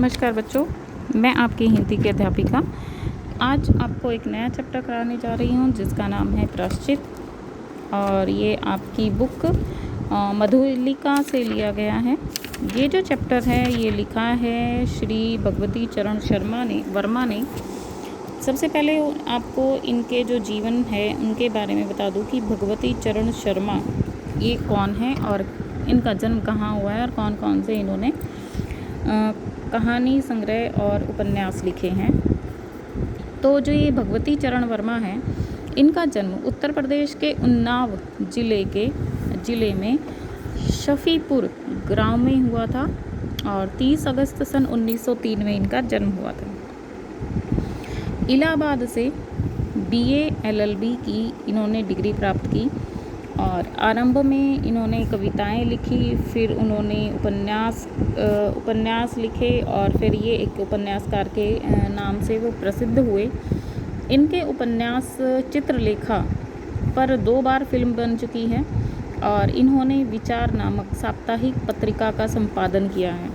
नमस्कार बच्चों, मैं आपकी हिंदी की अध्यापिका आज आपको एक नया चैप्टर कराने जा रही हूँ जिसका नाम है प्रायश्चित। और ये आपकी बुक मधुलिका से लिया गया है। ये जो चैप्टर है ये लिखा है श्री भगवती चरण वर्मा ने। सबसे पहले आपको इनके जो जीवन है उनके बारे में बता दूं कि भगवती चरण शर्मा ये कौन है और इनका जन्म कहाँ हुआ है और कौन कौन से इन्होंने कहानी संग्रह और उपन्यास लिखे हैं। तो जो ये भगवती चरण वर्मा हैं, इनका जन्म उत्तर प्रदेश के उन्नाव ज़िले में शफीपुर गांव में हुआ था और 30 अगस्त सन 1903 में इनका जन्म हुआ था। इलाहाबाद से BA LLB की इन्होंने डिग्री प्राप्त की और आरंभ में इन्होंने कविताएं लिखी, फिर उन्होंने उपन्यास लिखे और फिर ये एक उपन्यासकार के नाम से वो प्रसिद्ध हुए। इनके उपन्यास चित्रलेखा पर 2 बार फिल्म बन चुकी है और इन्होंने विचार नामक साप्ताहिक पत्रिका का संपादन किया है।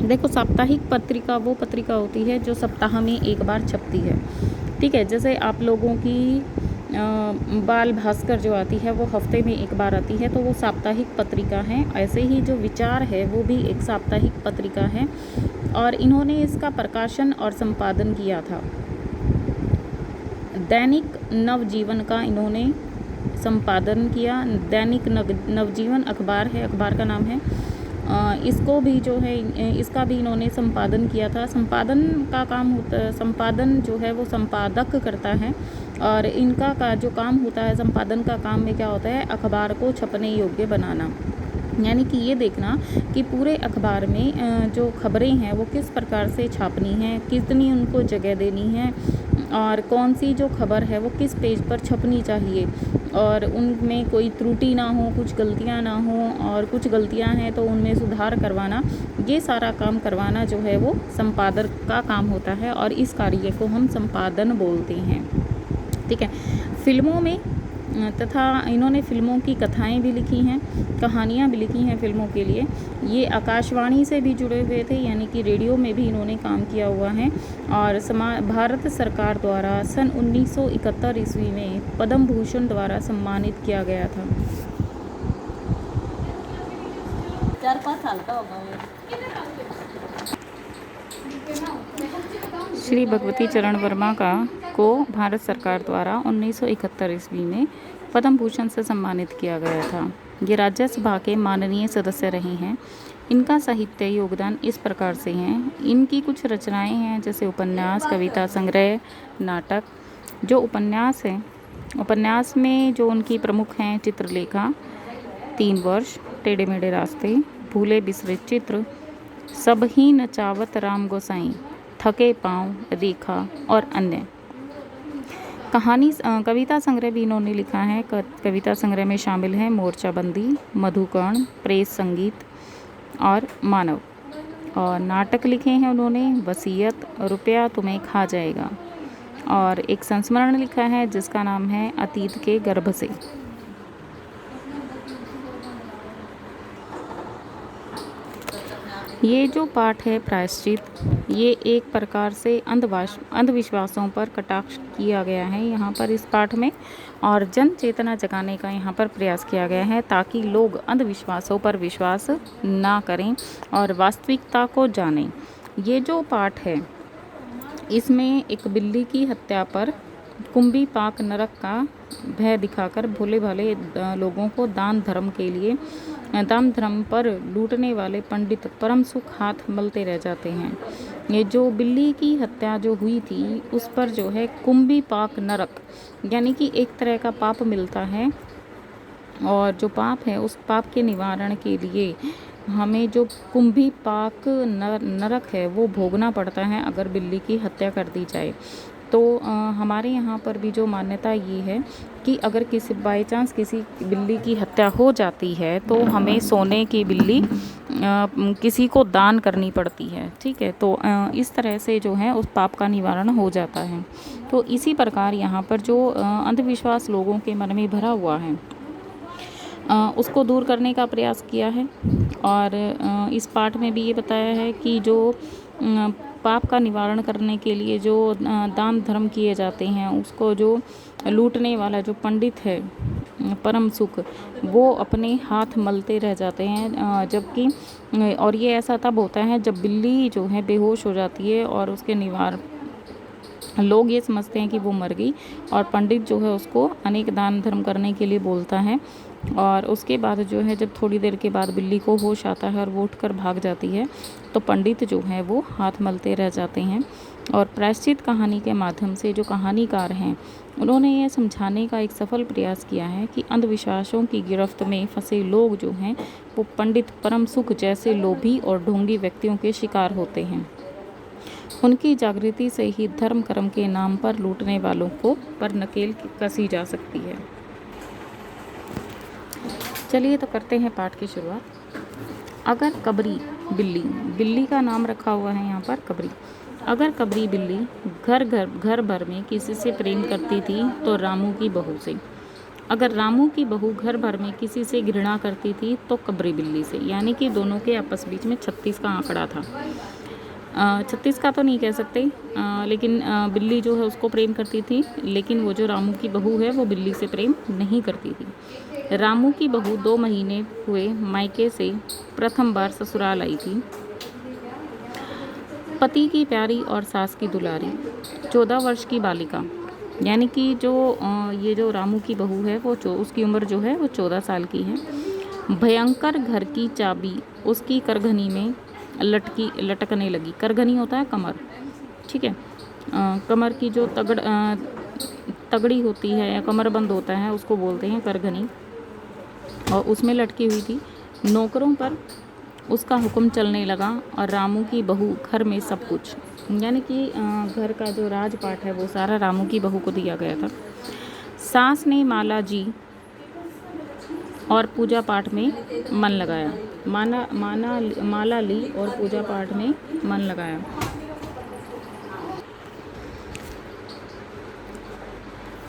देखो, साप्ताहिक पत्रिका वो पत्रिका होती है जो सप्ताह में एक बार छपती है, ठीक है। जैसे आप लोगों की बाल भास्कर जो आती है वो हफ्ते में एक बार आती है, तो वो साप्ताहिक पत्रिका है। ऐसे ही जो विचार है वो भी एक साप्ताहिक पत्रिका है और इन्होंने इसका प्रकाशन और संपादन किया था। दैनिक नवजीवन का इन्होंने संपादन किया। दैनिक नवजीवन अखबार है, अखबार का नाम है। इसको भी जो है इसका भी इन्होंने संपादन किया था। संपादन का काम संपादन जो है वो संपादक करता है और इनका का जो काम होता है संपादन का काम में क्या होता है, अखबार को छपने योग्य बनाना, यानी कि ये देखना कि पूरे अखबार में जो खबरें हैं वो किस प्रकार से छापनी है, कितनी उनको जगह देनी है और कौन सी जो खबर है वो किस पेज पर छपनी चाहिए और उनमें कोई त्रुटि ना हो, कुछ गलतियां ना हो और कुछ गलतियां हैं तो उनमें सुधार करवाना, ये सारा काम करवाना जो है वो संपादक का काम होता है और इस कार्य को हम संपादन बोलते हैं, ठीक है। फिल्मों में तथा इन्होंने फिल्मों की कथाएं भी लिखी हैं, कहानियां भी लिखी हैं फिल्मों के लिए। ये आकाशवाणी से भी जुड़े हुए थे, यानी कि रेडियो में भी इन्होंने काम किया हुआ है और भारत सरकार द्वारा सन 1971 ईस्वी में पद्म भूषण द्वारा सम्मानित किया गया था। 4-5 साल का होगा। श्री भगवती चरण वर्मा को भारत सरकार द्वारा 1971 ईस्वी में पद्म भूषण से सम्मानित किया गया था। ये राज्यसभा के माननीय सदस्य रहे हैं। इनका साहित्य योगदान इस प्रकार से हैं। इनकी कुछ रचनाएं हैं जैसे उपन्यास, कविता संग्रह, नाटक। जो उपन्यास हैं, उपन्यास में जो उनकी प्रमुख हैं चित्रलेखा, 3 वर्ष, टेढ़े मेढ़े रास्ते, भूले बिसरे चित्र, सब ही नचावत राम गोसाई, थके पाँव, रेखा और अन्य। कविता संग्रह भी इन्होंने लिखा है। कविता संग्रह में शामिल हैं मोर्चाबंदी, मधुकर्ण, प्रेस संगीत और मानव। और नाटक लिखे हैं उन्होंने वसीयत, रुपया तुम्हें खा जाएगा और एक संस्मरण लिखा है जिसका नाम है अतीत के गर्भ से। ये जो पाठ है प्रायश्चित, ये एक प्रकार से अंधविश्वासों पर कटाक्ष किया गया है यहाँ पर इस पाठ में और जन चेतना जगाने का यहाँ पर प्रयास किया गया है ताकि लोग अंधविश्वासों पर विश्वास ना करें और वास्तविकता को जानें। ये जो पाठ है इसमें एक बिल्ली की हत्या पर कुंभी पाक नरक का भय दिखाकर भोले भाले लोगों को दान धर्म पर लूटने वाले पंडित परम सुख हाथ मलते रह जाते हैं। ये जो बिल्ली की हत्या जो हुई थी उस पर जो है कुंभी पाक नरक, यानी कि एक तरह का पाप मिलता है और जो पाप है उस पाप के निवारण के लिए हमें जो कुंभी पाक नरक है वो भोगना पड़ता है अगर बिल्ली की हत्या कर दी जाए। तो हमारे यहाँ पर भी जो मान्यता ये है कि अगर किसी बाई चांस किसी बिल्ली की हत्या हो जाती है तो हमें सोने की बिल्ली किसी को दान करनी पड़ती है, ठीक है। तो इस तरह से जो है उस पाप का निवारण हो जाता है। तो इसी प्रकार यहाँ पर जो अंधविश्वास लोगों के मन में भरा हुआ है उसको दूर करने का प्रयास किया है और इस पाठ में भी ये बताया है कि जो पाप का निवारण करने के लिए जो दान धर्म किए जाते हैं, उसको जो लूटने वाला जो पंडित है परम सुख, वो अपने हाथ मलते रह जाते हैं। जबकि और ये ऐसा तब होता है जब बिल्ली जो है बेहोश हो जाती है और उसके निवार लोग ये समझते हैं कि वो मर गई, और पंडित जो है उसको अनेक दान धर्म करने के लिए बोलता है। और उसके बाद जो है जब थोड़ी देर के बाद बिल्ली को होश आता है और वो उठकर भाग जाती है, तो पंडित जो है वो हाथ मलते रह जाते हैं। और प्रायश्चित कहानी के माध्यम से जो कहानीकार हैं, उन्होंने ये समझाने का एक सफल प्रयास किया है कि अंधविश्वासों की गिरफ्त में फंसे लोग जो हैं वो पंडित परम सुख जैसे लोभी और ढोंगी व्यक्तियों के शिकार होते हैं। उनकी जागृति से ही धर्म कर्म के नाम पर लूटने वालों को पर नकेल कसी जा सकती है। चलिए तो करते हैं पाठ की शुरुआत। अगर कबरी बिल्ली, बिल्ली का नाम रखा हुआ है यहाँ पर कबरी। अगर कबरी बिल्ली घर भर में किसी से प्रेम करती थी तो रामू की बहू से। अगर रामू की बहू घर भर में किसी से घृणा करती थी तो कबरी बिल्ली से। यानी कि दोनों के आपस बीच में 36 का आंकड़ा था। 36 का तो नहीं कह सकते, लेकिन बिल्ली जो है उसको प्रेम करती थी, लेकिन वो जो रामू की बहू है वो बिल्ली से प्रेम नहीं करती थी। रामू की बहू 2 महीने हुए मायके से प्रथम बार ससुराल आई थी। पति की प्यारी और सास की दुलारी 14 वर्ष की बालिका, यानी कि जो ये जो रामू की बहू है वो उसकी उम्र जो है वो 14 साल की है। भयंकर घर की चाबी उसकी करघनी में लटकने लगी। करघनी होता है कमर, ठीक है। कमर की जो तगड़ी होती है या कमर बंद होता है उसको बोलते हैं करघनी, और उसमें लटकी हुई थी। नौकरों पर उसका हुक्म चलने लगा और रामू की बहू घर में सब कुछ, यानी कि घर का जो राजपाट है वो सारा रामू की बहू को दिया गया था। सास ने माला जी और पूजा पाठ में मन लगाया। माला ली और पूजा पाठ में मन लगाया।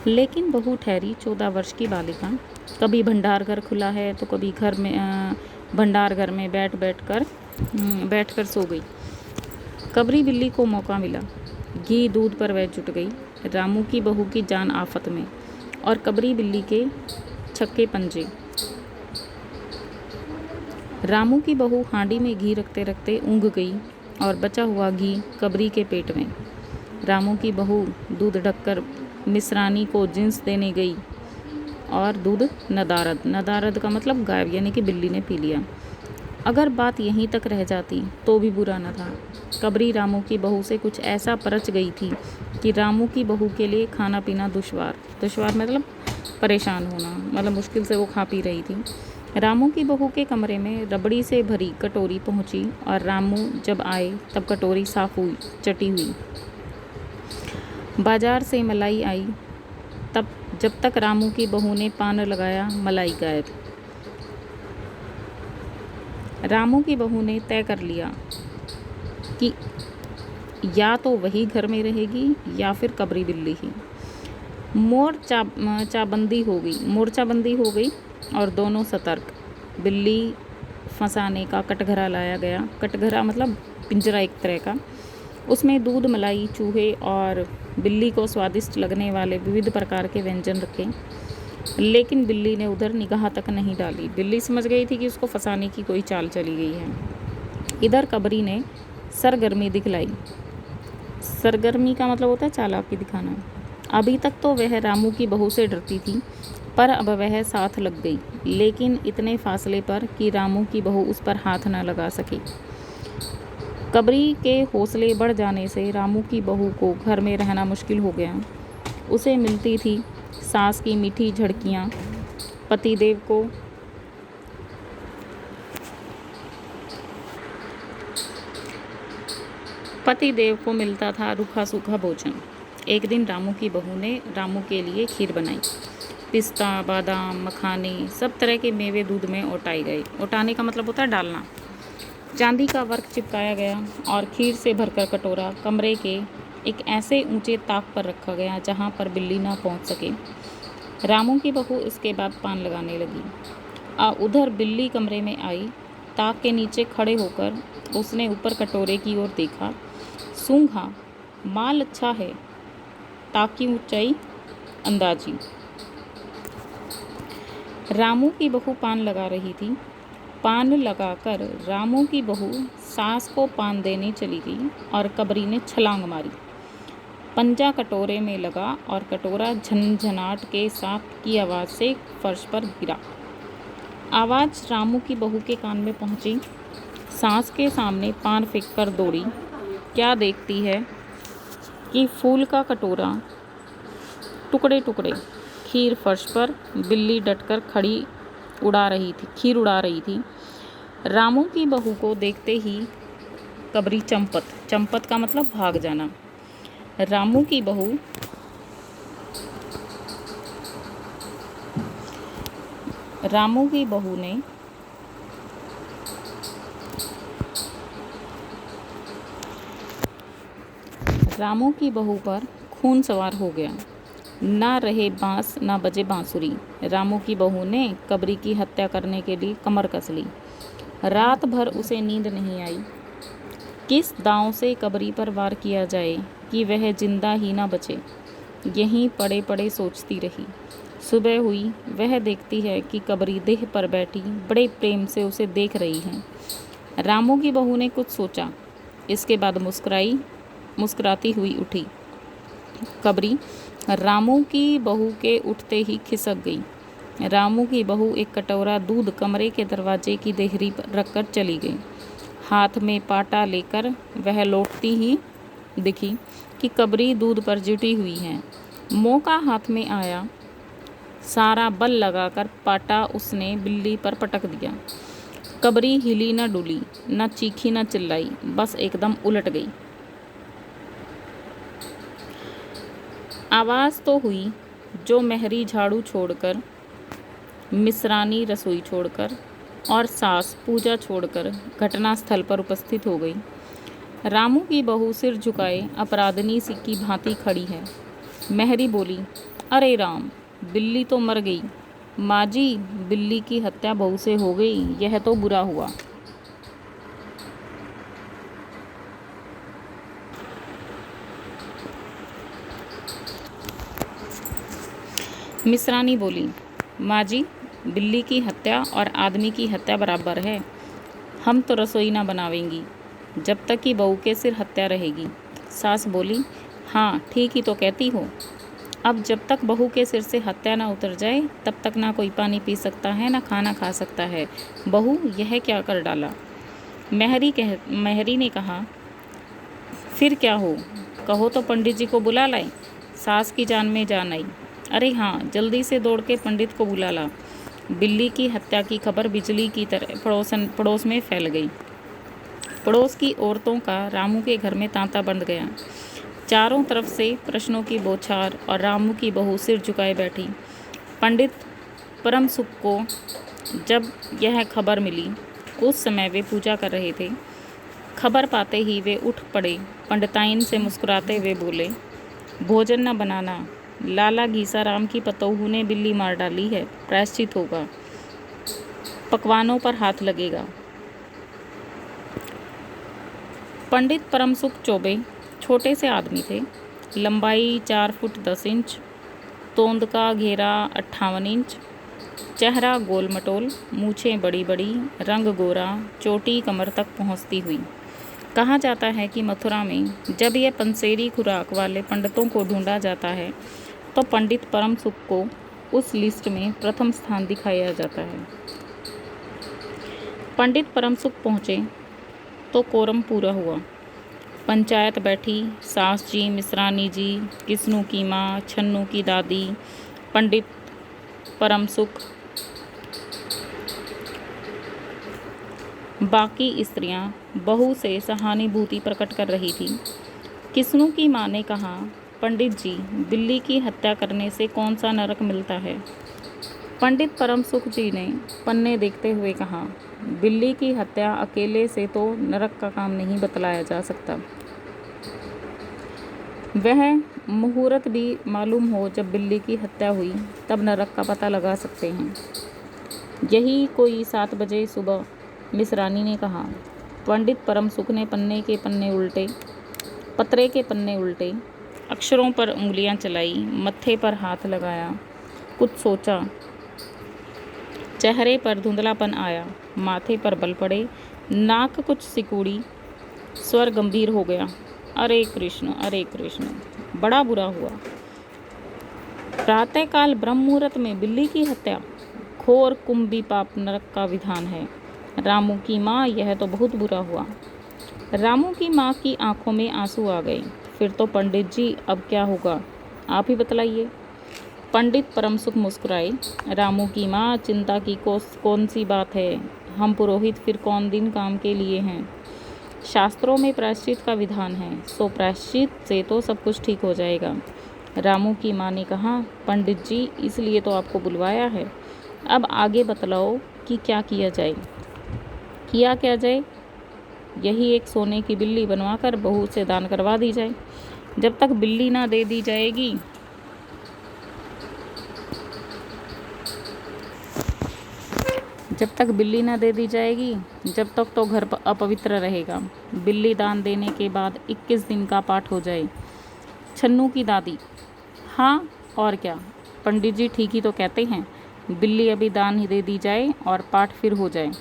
लेकिन बहू ठहरी 14 वर्ष की बालिका। कभी भंडार घर खुला है तो कभी घर में भंडार घर में बैठकर सो गई। कबरी बिल्ली को मौका मिला। घी दूध पर वह जुट गई। रामू की बहू की जान आफत में और कबरी बिल्ली के छक्के पंजे। रामू की बहू हांडी में घी रखते रखते ऊँघ गई और बचा हुआ घी कबरी के पेट में। रामू की बहू दूध ढककर मिसरानी को जिन्स देने गई और दूध नदारद का मतलब गायब, यानी कि बिल्ली ने पी लिया। अगर बात यहीं तक रह जाती तो भी बुरा न था। कबरी रामू की बहू से कुछ ऐसा परच गई थी कि रामू की बहू के लिए खाना पीना दुश्वार मतलब परेशान होना, मतलब मुश्किल से वो खा पी रही थी। रामू की बहू के कमरे में रबड़ी से भरी कटोरी पहुंची और रामू जब आए तब कटोरी साफ हुई, चटी हुई। बाजार से मलाई आई, तब जब तक रामू की बहू ने पान लगाया मलाई गायब। रामू की बहू ने तय कर लिया कि या तो वही घर में रहेगी या फिर कबरी बिल्ली ही। मोर्चाबंदी हो गई और दोनों सतर्क। बिल्ली फंसाने का कटघरा लाया गया। कटघरा मतलब पिंजरा एक तरह का। उसमें दूध, मलाई, चूहे और बिल्ली को स्वादिष्ट लगने वाले विविध प्रकार के व्यंजन रखे। लेकिन बिल्ली ने उधर निगाह तक नहीं डाली। बिल्ली समझ गई थी कि उसको फंसाने की कोई चाल चली गई है। इधर कबरी ने सरगर्मी दिखलाई। सरगर्मी का मतलब होता है चालाकी दिखाना। अभी तक तो वह रामू की बहू से डरती थी, पर अब वह साथ लग गई, लेकिन इतने फासले पर कि रामू की बहू उस पर हाथ न लगा सकी। कबरी के हौसले बढ़ जाने से रामू की बहू को घर में रहना मुश्किल हो गया। उसे मिलती थी सास की मीठी झड़कियाँ, पतिदेव को मिलता था रूखा सूखा भोजन। एक दिन रामू की बहू ने रामू के लिए खीर बनाई। पिस्ता, बादाम, मखाने, सब तरह के मेवे दूध में ओटाए गए। ओटाने का मतलब होता है डालना। चांदी का वर्क चिपकाया गया और खीर से भरकर कटोरा कमरे के एक ऐसे ऊंचे ताक पर रखा गया जहां पर बिल्ली ना पहुंच सके। रामू की बहू इसके बाद पान लगाने लगी। उधर बिल्ली कमरे में आई ताक के नीचे खड़े होकर उसने ऊपर कटोरे की ओर देखा। सूंघा, माल अच्छा है। ताक की ऊंचाई अंदाजी। रामू की बहू पान लगा रही थी। पान लगाकर रामू की बहू सास को पान देने चली गई और कबरी ने छलांग मारी। पंजा कटोरे में लगा और कटोरा झनझनाट के साथ की आवाज़ से फर्श पर गिरा। आवाज़ रामू की बहू के कान में पहुंची। सास के सामने पान फेंक कर दौड़ी। क्या देखती है कि फूल का कटोरा, टुकड़े टुकड़े, खीर फर्श पर, बिल्ली डटकर खीर उड़ा रही थी। रामू की बहू को देखते ही कबरी चंपत का मतलब भाग जाना। रामू की बहू ने रामू की बहू पर खून सवार हो गया। ना रहे बांस ना बजे बांसुरी। रामू की बहू ने कबरी की हत्या करने के लिए कमर कस ली। रात भर उसे नींद नहीं आई। किस दांव से कबरी पर वार किया जाए कि वह जिंदा ही ना बचे, यहीं पड़े पड़े सोचती रही। सुबह हुई, वह देखती है कि कबरी देह पर बैठी बड़े प्रेम से उसे देख रही है। रामू की बहू ने कुछ सोचा, इसके बाद मुस्कुराती हुई उठी। कबरी रामू की बहू के उठते ही खिसक गई। रामू की बहू एक कटोरा दूध कमरे के दरवाजे की देहरी पर रखकर चली गई। हाथ में पाटा लेकर वह लौटती ही दिखी कि कबरी दूध पर जुटी हुई है। मौका हाथ में आया, सारा बल लगाकर पाटा उसने बिल्ली पर पटक दिया। कबरी हिली न डुली, न चीखी न चिल्लाई, बस एकदम उलट गई। आवाज़ तो हुई, जो मेहरी झाड़ू छोड़कर, मिसरानी रसोई छोड़कर और सास पूजा छोड़कर घटनास्थल पर उपस्थित हो गई। रामू की बहू सिर झुकाए अपराधिनी सी की भांति खड़ी है। मेहरी बोली, अरे राम, बिल्ली तो मर गई। माँ जी, बिल्ली की हत्या बहू से हो गई, यह तो बुरा हुआ। मिसरानी बोली, माँ जी, बिल्ली की हत्या और आदमी की हत्या बराबर है। हम तो रसोई ना बनावेंगी जब तक कि बहू के सिर हत्या रहेगी। सास बोली, हाँ ठीक ही तो कहती हो। अब जब तक बहू के सिर से हत्या ना उतर जाए तब तक ना कोई पानी पी सकता है ना खाना खा सकता है। बहू, यह क्या कर डाला। मेहरी ने कहा, फिर क्या हो, कहो तो पंडित जी को बुला लाए। सास की जान में जान आई। अरे हाँ, जल्दी से दौड़ के पंडित को बुला ला। बिल्ली की हत्या की खबर बिजली की तरह पड़ोस में फैल गई। पड़ोस की औरतों का रामू के घर में तांता बंध गया। चारों तरफ से प्रश्नों की बौछार और रामू की बहू सिर झुकाए बैठी। पंडित परम सुख को जब यह खबर मिली, उस समय वे पूजा कर रहे थे। खबर पाते ही वे उठ पड़े। पंडिताइन से मुस्कुराते हुए बोले, भोजन न बनाना, लाला घीसाराम की पतोहू ने बिल्ली मार डाली है, प्रायश्चित होगा, पकवानों पर हाथ लगेगा। पंडित परमसुख चौबे छोटे से आदमी थे। लंबाई 4 फुट 10 इंच, तोंद का घेरा 58 इंच, चेहरा गोल मटोल, मूछें बड़ी बड़ी, रंग गोरा, चोटी कमर तक पहुंचती हुई। कहा जाता है कि मथुरा में जब यह पंसेरी खुराक वाले पंडितों को ढूंढा जाता है तो पंडित परम सुख को उस लिस्ट में प्रथम स्थान दिखाया जाता है। पंडित परम सुख पहुँचे तो कोरम पूरा हुआ। पंचायत बैठी। सास जी, मिसरानी जी, किस्नू की माँ, छन्नू की दादी, पंडित परम सुख, बाकी स्त्रियां बहू से सहानुभूति प्रकट कर रही थी। किस्नू की माँ ने कहा, पंडित जी, बिल्ली की हत्या करने से कौन सा नरक मिलता है। पंडित परम सुख जी ने पन्ने देखते हुए कहा, बिल्ली की हत्या अकेले से तो नरक का काम नहीं बतलाया जा सकता। वह मुहूर्त भी मालूम हो जब बिल्ली की हत्या हुई तब नरक का पता लगा सकते हैं। यही कोई 7 बजे सुबह मिसरानी ने कहा। पंडित परम सुख ने पत्रे के पन्ने उल्टे, अक्षरों पर उंगलियां चलाई, मत्थे पर हाथ लगाया, कुछ सोचा। चेहरे पर धुंधलापन आया, माथे पर बल पड़े, नाक कुछ सिकुड़ी, स्वर गंभीर हो गया। अरे कृष्ण, अरे कृष्ण, बड़ा बुरा हुआ। प्रातःकाल ब्रह्म मुहूर्त में बिल्ली की हत्या, घोर कुंभी पाप, नरक का विधान है। रामू की माँ, यह तो बहुत बुरा हुआ। रामू की माँ की आंखों में आंसू आ गए। फिर तो पंडित जी, अब क्या होगा, आप ही बतलाइए। पंडित परमसुख मुस्कुराए। रामू की माँ, चिंता की कौन सी बात है, हम पुरोहित फिर कौन दिन काम के लिए हैं। शास्त्रों में प्रायश्चित का विधान है, सो प्रायश्चित से तो सब कुछ ठीक हो जाएगा। रामू की माँ ने कहा, पंडित जी, इसलिए तो आपको बुलवाया है। अब आगे बतलाओ कि क्या किया जाए। किया क्या जाए? यही एक सोने की बिल्ली बनवाकर बहू से दान करवा दी जाए। जब तक बिल्ली ना दे दी जाएगी, जब तक तो घर अपवित्र रहेगा। बिल्ली दान देने के बाद 21 दिन का पाठ हो जाए। छन्नू की दादी, हाँ और क्या, पंडित जी ठीक ही तो कहते हैं। बिल्ली अभी दान ही दे दी जाए और पाठ फिर हो जाए।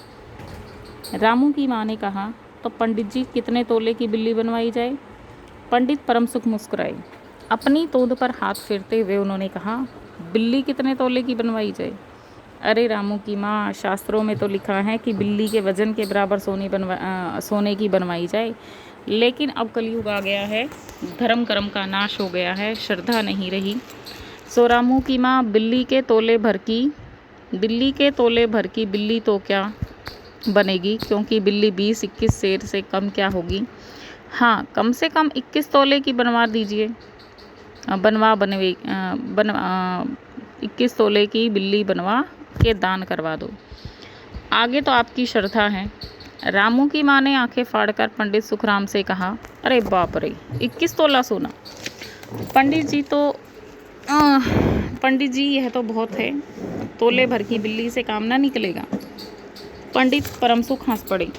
रामू की माँ ने कहा, तो पंडित जी कितने तोले की बिल्ली बनवाई जाए? पंडित परमसुख मुस्कुराए। अपनी तोंद पर हाथ फेरते हुए उन्होंने कहा, बिल्ली कितने तोले की बनवाई जाए? अरे रामू की माँ, शास्त्रों में तो लिखा है कि बिल्ली के वजन के बराबर सोने की बनवाई जाए। लेकिन अब कलयुग आ गया है, धर्म कर्म का नाश हो गया है, श्रद्धा नहीं रही। सो रामू की माँ, दिल्ली के तोले भर की बिल्ली तो क्या बनेगी, क्योंकि बिल्ली 20-21 शेर से कम क्या होगी। हाँ, कम से कम 21 तोले की बनवा दीजिए। 21 तोले की बिल्ली बनवा के दान करवा दो। आगे तो आपकी श्रद्धा है। रामू की माँ ने आंखें फाड़कर पंडित सुखराम से कहा, अरे बाप रे, 21 तोला सोना! पंडित जी, यह तो बहुत है। तोले भर की बिल्ली से काम ना निकलेगा। पंडित परमसुख हंस पड़े।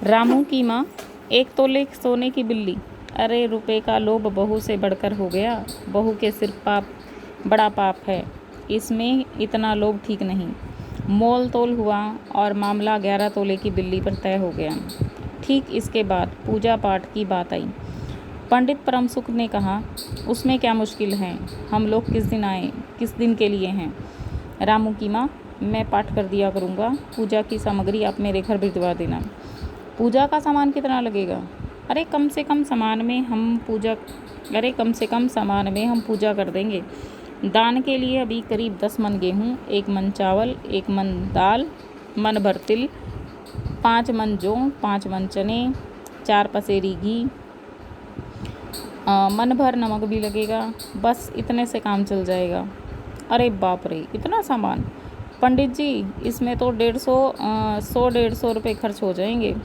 रामू की माँ, 1 तोले सोने की बिल्ली? अरे रुपए का लोभ बहू से बढ़कर हो गया। बहू के सिर बड़ा पाप है, इसमें इतना लोभ ठीक नहीं। मोल तोल हुआ और मामला 11 तोले की बिल्ली पर तय हो गया। ठीक इसके बाद पूजा पाठ की बात आई। पंडित परमसुख ने कहा, उसमें क्या मुश्किल है, हम लोग किस दिन के लिए हैं। रामू की माँ, मैं पाठ कर दिया करूँगा, पूजा की सामग्री आप मेरे घर भिजवा देना। पूजा का सामान कितना लगेगा? अरे कम से कम सामान में हम पूजा कर देंगे। दान के लिए अभी करीब 10 मन गेहूँ, 1 मन चावल, 1 मन दाल, मन भर तिल, 5 मन जौ, 5 मन चने, 4 पसेरी घी, मन भर नमक भी लगेगा। बस इतने से काम चल जाएगा। अरे बाप रे, इतना सामान! पंडित जी, इसमें तो 150 रुपये खर्च हो जाएंगे।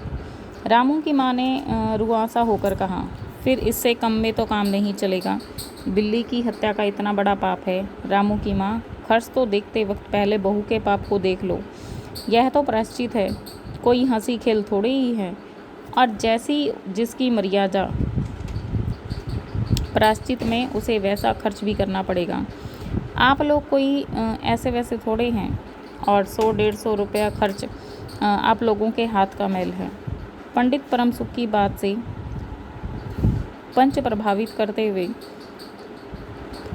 रामू की माँ ने रुआसा होकर कहा, फिर इससे कम में तो काम नहीं चलेगा। बिल्ली की हत्या का इतना बड़ा पाप है। रामू की माँ, खर्च तो देखते वक्त पहले बहू के पाप को देख लो। यह तो प्रायश्चित है, कोई हंसी खेल थोड़ी ही है। और जैसी जिसकी मर्यादा, प्रायश्चित में उसे वैसा खर्च भी करना पड़ेगा। आप लोग कोई ऐसे वैसे थोड़े हैं, और 100-150 रुपया खर्च आप लोगों के हाथ का मैल है। पंडित परमसुख की बात से पंच प्रभावित करते हुए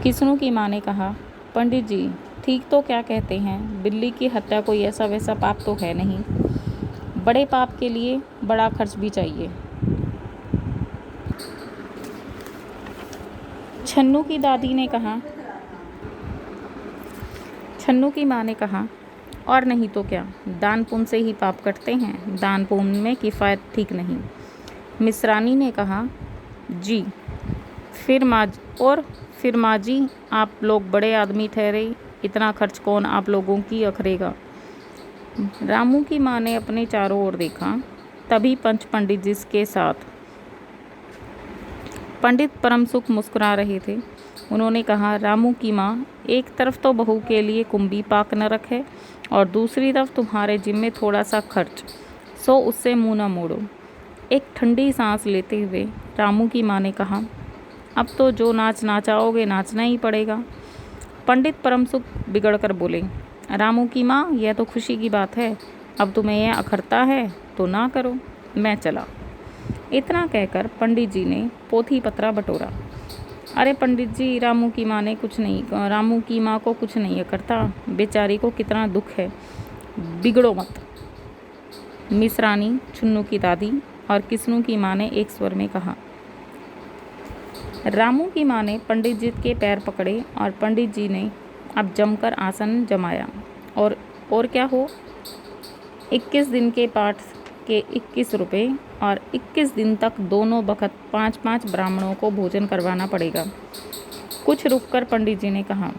किस्नू की माँ ने कहा, पंडित जी ठीक तो क्या कहते हैं, बिल्ली की हत्या कोई ऐसा वैसा पाप तो है नहीं। बड़े पाप के लिए बड़ा खर्च भी चाहिए। छन्नू की माँ ने कहा, और नहीं तो क्या, दान पुण्य से ही पाप कटते हैं, दान पुण्य में किफ़ायत ठीक नहीं। मिसरानी ने कहा, जी फिर माँ जी, आप लोग बड़े आदमी ठहरे, इतना खर्च कौन आप लोगों की अखरेगा। रामू की माँ ने अपने चारों ओर देखा। तभी पंडित जी के साथ पंडित परमसुख मुस्कुरा रहे थे। उन्होंने कहा, रामू की माँ, एक तरफ तो बहू के लिए कुंभी पाक न रखे और दूसरी तरफ तुम्हारे जिम्मे थोड़ा सा खर्च, सो उससे मुंह न मोड़ो। एक ठंडी सांस लेते हुए रामू की माँ ने कहा, अब तो जो नाच नाचाओगे नाचना ही पड़ेगा। पंडित परमसुख बिगड़ कर बोले, रामू की माँ, यह तो खुशी की बात है, अब तुम्हें यह अखरता है तो ना करो, मैं चला। इतना कहकर पंडित जी ने पोथी पत्रा बटोरा। अरे पंडित जी, रामू की माँ को कुछ नहीं अखरता, बेचारी को कितना दुख है, बिगड़ो मत। मिसरानी, चुन्नू की दादी और किस्नू की माँ ने एक स्वर में कहा। रामू की माँ ने पंडित जी के पैर पकड़े और पंडित जी ने अब जमकर आसन जमाया। और क्या हो, 21 दिन के पाठ के 21 रुपये और 21 दिन तक दोनों बखत 5-5 ब्राह्मणों को भोजन करवाना पड़ेगा। कुछ रुककर पंडित जी ने कहा,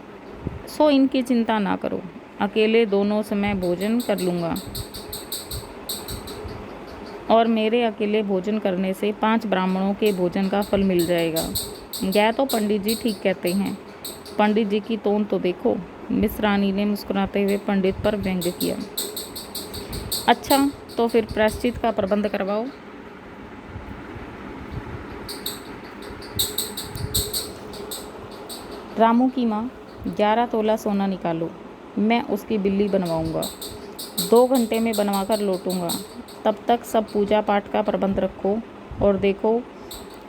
सो इनकी चिंता ना करो, अकेले दोनों समय भोजन कर लूँगा और मेरे अकेले भोजन करने से 5 ब्राह्मणों के भोजन का फल मिल जाएगा। यह तो पंडित जी ठीक कहते हैं, पंडित जी की तोन तो देखो। मिसरानी ने मुस्कुराते हुए पंडित पर व्यंग्य किया। अच्छा, तो फिर प्रायश्चित का प्रबंध करवाओ। रामू की माँ, 11 तोला सोना निकालो, मैं उसकी बिल्ली बनवाऊंगा, 2 घंटे में बनवाकर लौटूंगा। तब तक सब पूजा पाठ का प्रबंध रखो और देखो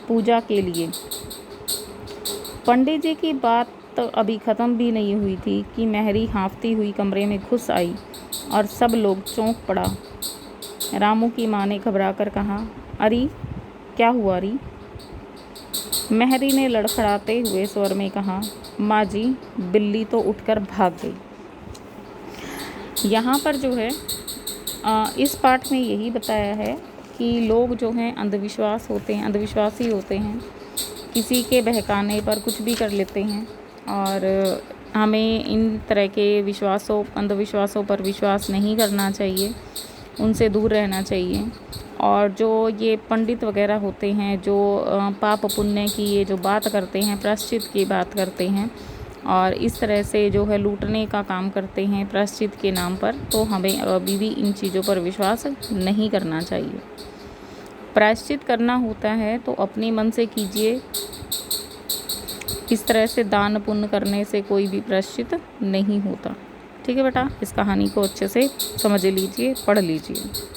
पूजा के लिए। पंडित जी की बात तो अभी ख़त्म भी नहीं हुई थी कि मेहरी हाँफती हुई कमरे में घुस आई और सब लोग चौंक पड़ा। रामू की माँ ने घबराकर कहा, अरे क्या हुआ री? मेहरी ने लड़खड़ाते हुए स्वर में कहा, माँ जी, बिल्ली तो उठकर भाग गई। यहाँ पर जो है इस पाठ में यही बताया है कि लोग जो हैं अंधविश्वासी होते हैं, किसी के बहकाने पर कुछ भी कर लेते हैं और हमें इन तरह के अंधविश्वासों पर विश्वास नहीं करना चाहिए, उनसे दूर रहना चाहिए। और जो ये पंडित वगैरह होते हैं जो पाप पुण्य की ये जो बात करते हैं, प्रायश्चित की बात करते हैं और इस तरह से जो है लूटने का काम करते हैं प्रायश्चित के नाम पर, तो हमें अभी भी इन चीज़ों पर विश्वास नहीं करना चाहिए। प्रायश्चित करना होता है तो अपने मन से कीजिए, इस तरह से दान पुण्य करने से कोई भी प्रायश्चित नहीं होता। ठीक है बेटा, इस कहानी को अच्छे से समझ लीजिए, पढ़ लीजिए।